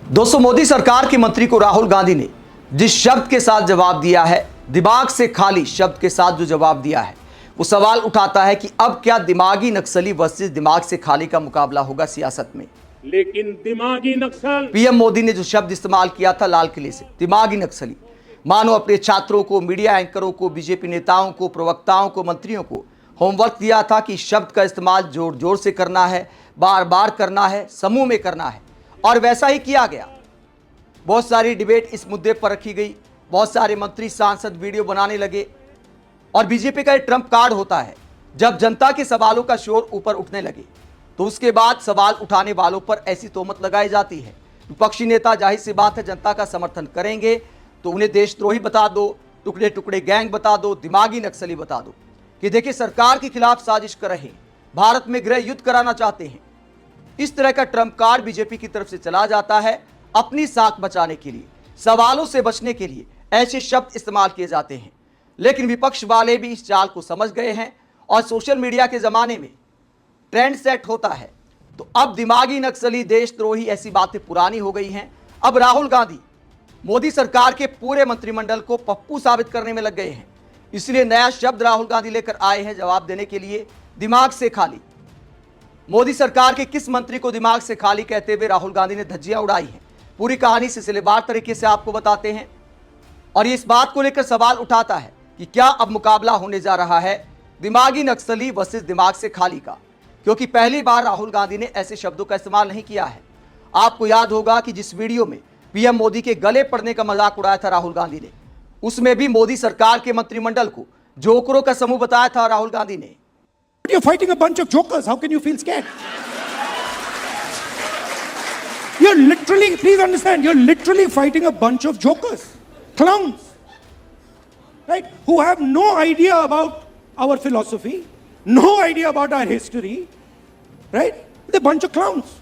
दोस्तों, मोदी सरकार के मंत्री को राहुल गांधी ने जिस शब्द के साथ जवाब दिया है, दिमाग से खाली शब्द के साथ जो जवाब दिया है, वो सवाल उठाता है कि अब क्या दिमागी नक्सली वर्सेस दिमाग से खाली का मुकाबला होगा सियासत में। लेकिन दिमागी नक्सल, पीएम मोदी ने जो शब्द इस्तेमाल किया था लाल किले से, दिमागी नक्सली, मानो अपने छात्रों को, मीडिया एंकरों को, बीजेपी नेताओं को, प्रवक्ताओं को, मंत्रियों को होमवर्क दिया था कि शब्द का इस्तेमाल जोर जोर से करना है, बार बार करना है, समूह में करना है, और वैसा ही किया गया। बहुत सारी डिबेट इस मुद्दे पर रखी गई, बहुत सारे मंत्री सांसद वीडियो बनाने लगे। और बीजेपी का एक ट्रम्प कार्ड होता है, जब जनता के सवालों का शोर ऊपर उठने लगे तो उसके बाद सवाल उठाने वालों पर ऐसी तोहमत लगाई जाती है। विपक्षी नेता जाहिर सी बात है जनता का समर्थन करेंगे तो उन्हें देशद्रोही बता दो, टुकड़े टुकड़े गैंग बता दो, दिमागी नक्सली बता दो कि देखिए सरकार के खिलाफ साजिश कर रहे हैं, भारत में गृह युद्ध कराना चाहते हैं। इस तरह का ट्रम्प कार्ड बीजेपी की तरफ से चला जाता है। अपनी साख बचाने के लिए, सवालों से बचने के लिए ऐसे शब्द इस्तेमाल किए जाते हैं। लेकिन विपक्ष वाले भी इस चाल को समझ गए हैं और सोशल मीडिया के जमाने में ट्रेंड सेट होता है तो अब दिमागी नक्सली, देशद्रोही, ऐसी बातें पुरानी हो गई हैं। अब राहुल गांधी मोदी सरकार के पूरे मंत्रिमंडल को पप्पू साबित करने में लग गए हैं। इसलिए नया शब्द राहुल गांधी लेकर आए हैं जवाब देने के लिए, दिमाग से खाली। मोदी सरकार के किस मंत्री को दिमाग से खाली कहते हुए राहुल गांधी ने धज्जियां उड़ाई हैं, पूरी कहानी सिलसिलेवार तरीके से आपको बताते हैं। और ये इस बात को लेकर सवाल उठाता है कि क्या अब मुकाबला होने जा रहा है दिमागी नक्सली वर्सेस दिमाग से खाली का, क्योंकि पहली बार राहुल गांधी ने ऐसे शब्दों का इस्तेमाल नहीं किया है। आपको याद होगा कि जिस वीडियो में पीएम मोदी के गले पड़ने का मजाक उड़ाया था राहुल गांधी ने, उसमें भी मोदी सरकार के मंत्रिमंडल को जोकरों का समूह बताया था राहुल गांधी ने। You're fighting a bunch of jokers. How can you feel scared? You're literally, please understand, you're literally fighting a bunch of jokers, clowns, right? Who have no idea about our philosophy, no idea about our history, right? They're a bunch of clowns.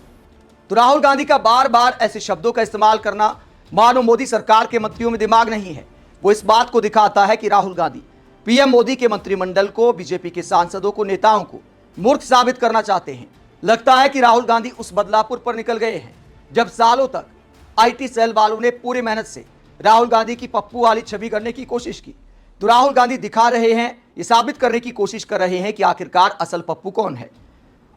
तो राहुल गांधी का बार बार ऐसे शब्दों का इस्तेमाल करना मानो मोदी सरकार के मंत्रियों में दिमाग नहीं है। वो इस बात को दिखाता है कि राहुल गांधी पीएम मोदी के मंत्रिमंडल को, बीजेपी के सांसदों को, नेताओं को मूर्ख साबित करना चाहते हैं। लगता है कि राहुल गांधी उस बदलापुर पर निकल गए हैं जब सालों तक आईटी सेल वालों ने पूरी मेहनत से राहुल गांधी की पप्पू वाली छवि करने की कोशिश की। तो राहुल गांधी दिखा रहे हैं, ये साबित करने की कोशिश कर रहे हैं कि आखिरकार असल पप्पू कौन है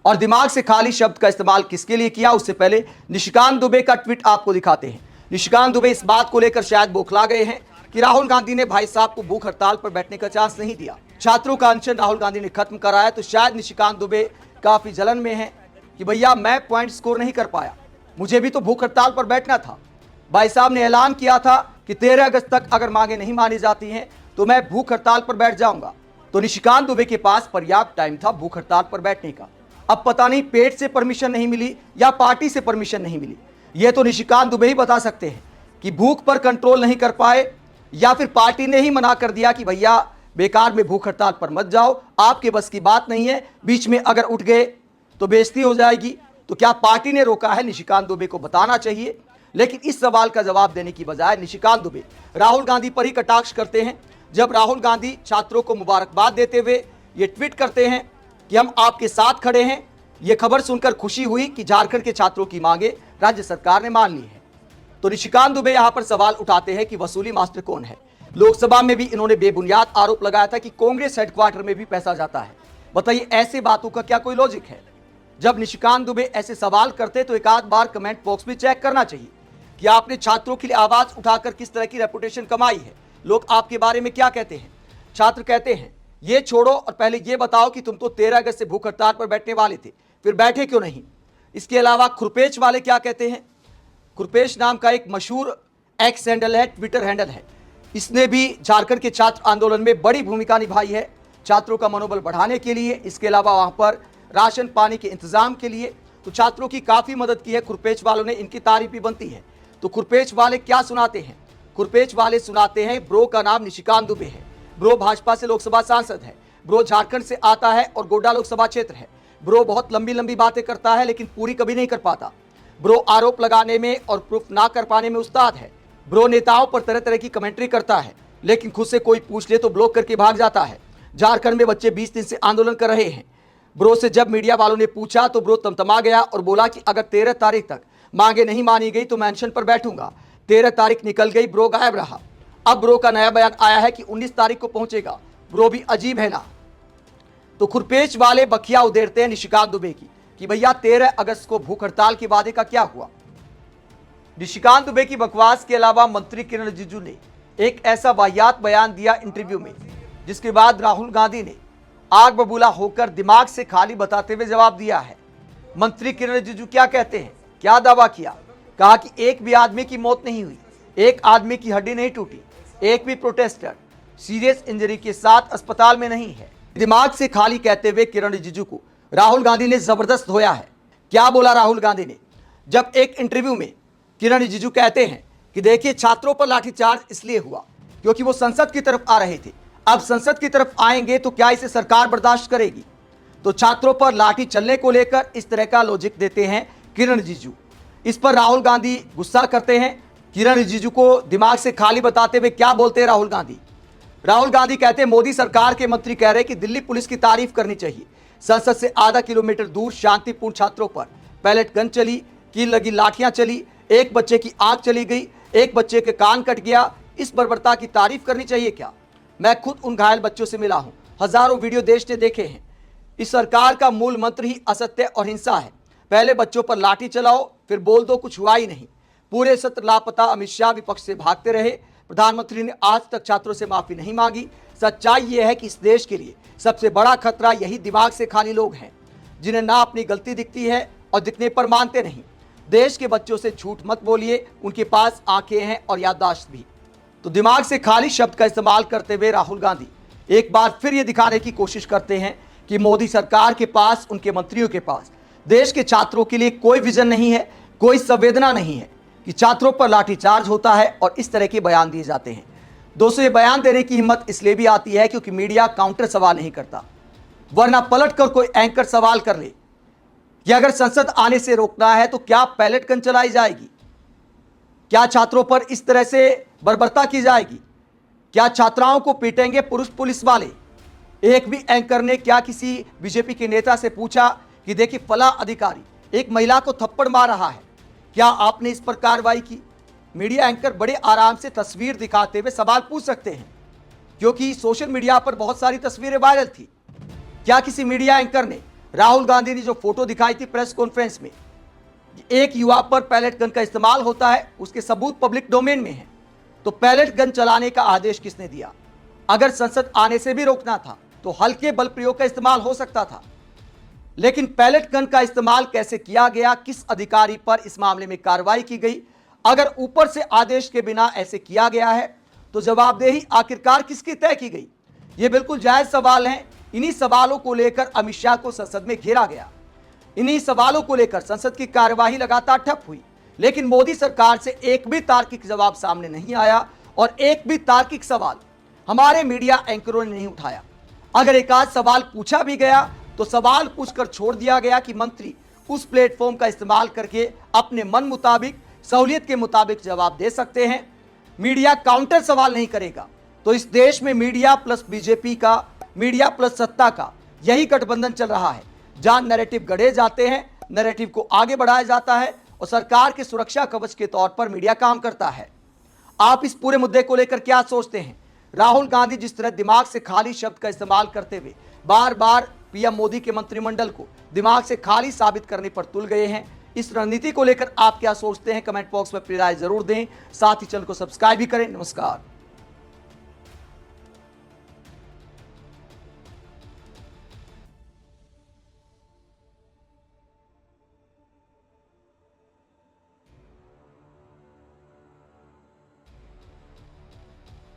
और दिमाग से खाली शब्द का इस्तेमाल किसके लिए किया। उससे पहले निशिकांत दुबे का ट्वीट आपको दिखाते हैं। निशिकांत दुबे इस बात को लेकर शायद बौखला गए हैं कि राहुल गांधी ने भाई साहब को भूख हड़ताल पर बैठने का चांस नहीं दिया, छात्रों का अनशन राहुल गांधी ने खत्म कराया। तो शायद निशिकांत दुबे काफी जलन में है कि भैया मैं पॉइंट स्कोर नहीं कर पाया, मुझे भी तो भूख हड़ताल पर बैठना था। भाई साहब ने ऐलान किया था कि 13 अगस्त तक अगर मांगे नहीं मानी जाती हैं तो मैं भूख हड़ताल पर बैठ जाऊंगा। तो निशिकांत दुबे के पास पर्याप्त टाइम था भूख हड़ताल पर बैठने का। अब पता नहीं पेट से परमिशन नहीं मिली या पार्टी से परमिशन नहीं मिली, ये तो निशिकांत दुबे ही बता सकते हैं कि भूख पर कंट्रोल नहीं कर पाए या फिर पार्टी ने ही मना कर दिया कि भैया बेकार में भूख हड़ताल पर मत जाओ, आपके बस की बात नहीं है, बीच में अगर उठ गए तो बेइज्जती हो जाएगी। तो क्या पार्टी ने रोका है? निशिकांत दुबे को बताना चाहिए। लेकिन इस सवाल का जवाब देने की बजाय निशिकांत दुबे राहुल गांधी पर ही कटाक्ष करते हैं। जब राहुल गांधी छात्रों को मुबारकबाद देते हुए ये ट्वीट करते हैं कि हम आपके साथ खड़े हैं, ये खबर सुनकर खुशी हुई कि झारखंड के छात्रों की मांगे राज्य सरकार ने मान ली है। तो निशिकांत दुबे यहां पर सवाल उठाते हैं कि वसूली मास्टर कौन है। लोकसभा में भी इन्होंने बेबुनियाद आरोप लगाया था कि कांग्रेस हेडक्वार्टर में भी पैसा जाता है। बताइए ऐसे बातों का क्या कोई लॉजिक है? जब निशिकांत दुबे ऐसे सवाल करते तो एक आध बार कमेंट बॉक्स में चेक करना चाहिए कि आपने छात्रों के लिए आवाज उठाकर किस तरह की रेपुटेशन कमाई है, लोग आपके बारे में क्या कहते हैं। छात्र कहते हैं ये छोड़ो और पहले ये बताओ कि तुम तो 13 अगस्त से भूख हड़ताल पर बैठने वाले थे, फिर बैठे क्यों नहीं। इसके अलावा खुरपेश वाले क्या कहते हैं? खुरपेश नाम का एक मशहूर एक्स हैंडल है, ट्विटर हैंडल है, इसने भी झारखंड के छात्र आंदोलन में बड़ी भूमिका निभाई है, छात्रों का मनोबल बढ़ाने के लिए, इसके अलावा वहां पर राशन पानी के इंतजाम के लिए तो छात्रों की काफी मदद की है खुरपेश वालों ने, इनकी तारीफ भी बनती है। तो खुरपेश वाले क्या सुनाते हैं? खुरपेश वाले सुनाते हैं ब्रो का नाम निशिकांत दुबे है, ब्रो भाजपा से लोकसभा सांसद है, ब्रो झारखंड से आता है और गोड्डा लोकसभा क्षेत्र है, ब्रो बहुत लंबी लंबी बातें करता है लेकिन पूरी कभी नहीं कर पाता, ब्रो आरोप लगाने में और प्रूफ ना कर पाने में उस्ताद है, ब्रो नेताओं पर तरह तरह की कमेंट्री करता है लेकिन खुद से कोई पूछ ले तो ब्लॉक करके भाग जाता है। झारखंड में बच्चे 20 दिन से आंदोलन कर रहे हैं। ब्रो से जब मीडिया वालों ने पूछा तो ब्रो तमतमा गया और बोला कि अगर 13 तारीख तक मांगे नहीं मानी गई तो मेंशन पर बैठूंगा। 13 तारीख निकल गई, ब्रो गायब रहा। अब ब्रो का नया बयान आया है कि 19 तारीख को पहुंचेगा। ब्रो भी अजीब है ना। तो खुरपेच वाले बखिया उधेड़ते हैं निशिकांत दुबे की कि भैया 13 अगस्त को भूख हड़ताल के वादे का क्या हुआ। निशिकांत दुबे की बकवास के अलावा मंत्री किरण रिजिजू ने एक ऐसा वाहियात बयान दिया इंटरव्यू में, जिसके बाद राहुल गांधी ने आग बबूला होकर दिमाग से खाली बताते हुए जवाब दिया है। मंत्री किरण रिजिजू क्या कहते हैं, क्या दावा किया? कहा कि एक भी आदमी की मौत नहीं हुई, एक आदमी की हड्डी नहीं टूटी, एक भी प्रोटेस्टर सीरियस इंजरी के साथ अस्पताल में नहीं है। दिमाग से खाली कहते हुए किरण रिजिजू को राहुल गांधी ने जबरदस्त धोया है। क्या बोला राहुल गांधी ने? जब एक इंटरव्यू में किरण रिजिजू कहते हैं कि देखिए छात्रों पर लाठीचार्ज इसलिए हुआ क्योंकि वो संसद की तरफ आ रहे थे, अब संसद की तरफ आएंगे तो क्या इसे सरकार बर्दाश्त करेगी? तो छात्रों पर लाठी चलने को लेकर इस तरह का लॉजिक देते हैं किरण रिजिजू। इस पर राहुल गांधी गुस्सा करते हैं। किरण रिजिजू को दिमाग से खाली बताते हुए क्या बोलते हैं राहुल गांधी? राहुल गांधी कहते हैं मोदी सरकार के मंत्री कह रहे हैं कि दिल्ली पुलिस की तारीफ करनी चाहिए। संसद से आधा किलोमीटर दूर शांतिपूर्ण छात्रों पर पैलेट गन चली, कील लगी लाठियां चली, एक बच्चे की आंख चली गई, एक बच्चे के कान कट गया। इस बर्बरता की तारीफ करनी चाहिए क्या? मैं खुद उन घायल बच्चों से मिला हूं, हजारों वीडियो देश ने देखे हैं। इस सरकार का मूल मंत्र ही असत्य और हिंसा है। पहले बच्चों पर लाठी चलाओ, फिर बोल दो कुछ हुआ ही नहीं। पूरे सत्र लापता अमित शाह विपक्ष से भागते रहे। प्रधानमंत्री ने आज तक छात्रों से माफी नहीं मांगी। सच्चाई यह है कि इस देश के लिए सबसे बड़ा खतरा यही दिमाग से खाली लोग हैं, जिन्हें ना अपनी गलती दिखती है और दिखने पर मानते नहीं। देश के बच्चों से झूठ मत बोलिए, उनके पास आंखें हैं और याददाश्त भी। तो दिमाग से खाली शब्द का इस्तेमाल करते हुए राहुल गांधी एक बार फिर ये दिखाने की कोशिश करते हैं कि मोदी सरकार के पास, उनके मंत्रियों के पास देश के छात्रों के लिए कोई विजन नहीं है, कोई संवेदना नहीं है कि छात्रों पर लाठीचार्ज होता है और इस तरह के बयान दिए जाते हैं। दोस्तों, ये बयान देने की हिम्मत इसलिए भी आती है क्योंकि मीडिया काउंटर सवाल नहीं करता, वरना पलटकर कोई एंकर सवाल कर ले कि अगर संसद आने से रोकना है तो क्या पैलेट गन चलाई जाएगी? क्या छात्रों पर इस तरह से बर्बरता की जाएगी? क्या छात्राओं को पीटेंगे पुरुष पुलिस वाले? एक भी एंकर ने क्या किसी बीजेपी के नेता से पूछा कि देखिए फला अधिकारी एक महिला को थप्पड़ मार रहा है, क्या आपने इस पर कार्रवाई की? मीडिया एंकर बड़े आराम से तस्वीर दिखाते हुए सवाल पूछ सकते हैं, क्योंकि सोशल मीडिया पर बहुत सारी तस्वीरें वायरल थी। क्या किसी मीडिया एंकर ने राहुल गांधी ने जो फोटो दिखाई थी प्रेस कॉन्फ्रेंस में, एक युवा पर पैलेट गन का इस्तेमाल होता है, उसके सबूत पब्लिक डोमेन में है, तो पैलेट गन चलाने का आदेश किसने दिया? अगर संसद आने से भी रोकना था तो हल्के बल प्रयोग का इस्तेमाल हो सकता था, लेकिन पैलेट गन का इस्तेमाल कैसे किया गया? किस अधिकारी पर इस मामले में कार्रवाई की गई? अगर ऊपर से आदेश के बिना ऐसे किया गया है तो जवाबदेही आखिरकार किसकी तय की गई? ये बिल्कुल जायज सवाल हैं। इन्हीं सवालों को लेकर अमित शाह को संसद में घेरा गया। इन्हीं सवालों को लेकर संसद की कार्यवाही लगातार ठप हुई, लेकिन मोदी सरकार से एक भी तार्किक जवाब सामने नहीं आया और एक भी तार्किक सवाल हमारे मीडिया एंकरों ने नहीं उठाया। अगर एक आध सवाल पूछा भी गया तो सवाल पूछकर छोड़ दिया गया कि मंत्री उस प्लेटफॉर्म का इस्तेमाल करके अपने मन मुताबिक, सहूलियत के मुताबिक जवाब दे सकते हैं। मीडिया काउंटर सवाल नहीं करेगा। तो इस देश में मीडिया प्लस बीजेपी का, मीडिया प्लस सत्ता का यही गठबंधन चल रहा है, जहां नैरेटिव गढ़े जाते हैं, नैरेटिव को आगे बढ़ाया जाता है और सरकार के सुरक्षा कवच के तौर पर मीडिया काम करता है। आप इस पूरे मुद्दे को लेकर क्या सोचते हैं? राहुल गांधी जिस तरह दिमाग से खाली शब्द का इस्तेमाल करते हुए बार बार पीएम मोदी के मंत्रिमंडल को दिमाग से खाली साबित करने पर तुल गए हैं, इस रणनीति को लेकर आप क्या सोचते हैं? कमेंट बॉक्स में अपनी राय जरूर दें। साथ ही चैनल को सब्सक्राइब भी करें। नमस्कार।